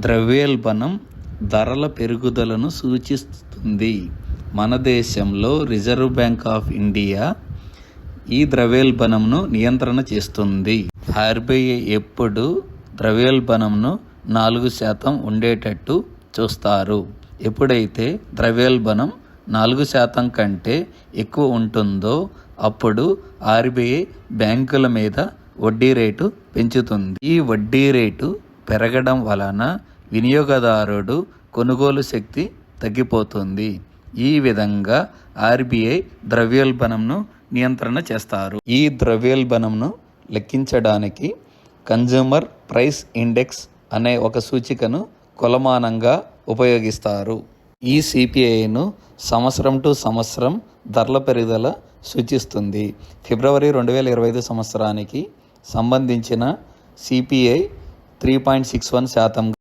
ద్రవ్యోల్బణం ధరల పెరుగుదలను సూచిస్తుంది. మన దేశంలో రిజర్వ్ బ్యాంక్ ఆఫ్ ఇండియా ఈ ద్రవ్యోల్బణంను నియంత్రణ చేస్తుంది. ఆర్బీఐ ఎప్పుడు ద్రవ్యోల్బణంను 4% ఉండేటట్టు చూస్తారు. ఎప్పుడైతే ద్రవ్యోల్బణం 4% కంటే ఎక్కువ ఉంటుందో అప్పుడు ఆర్బీఐ బ్యాంకుల మీద వడ్డీ రేటు పెంచుతుంది. ఈ వడ్డీ రేటు పెరగడం వలన వినియోగదారుడు కొనుగోలు శక్తి తగ్గిపోతుంది. ఈ విధంగా ఆర్బీఐ ద్రవ్యోల్బణంను నియంత్రణ చేస్తారు. ఈ ద్రవ్యోల్బణంను లెక్కించడానికి కన్జ్యూమర్ ప్రైస్ ఇండెక్స్ అనే ఒక సూచికను కొలమానంగా ఉపయోగిస్తారు. ఈ సిపిఐను సంవత్సరం టు సంవత్సరం ధరల పెరుగుదల సూచిస్తుంది. ఫిబ్రవరి 2025 సంవత్సరానికి సంబంధించిన సిపిఐ 3.61%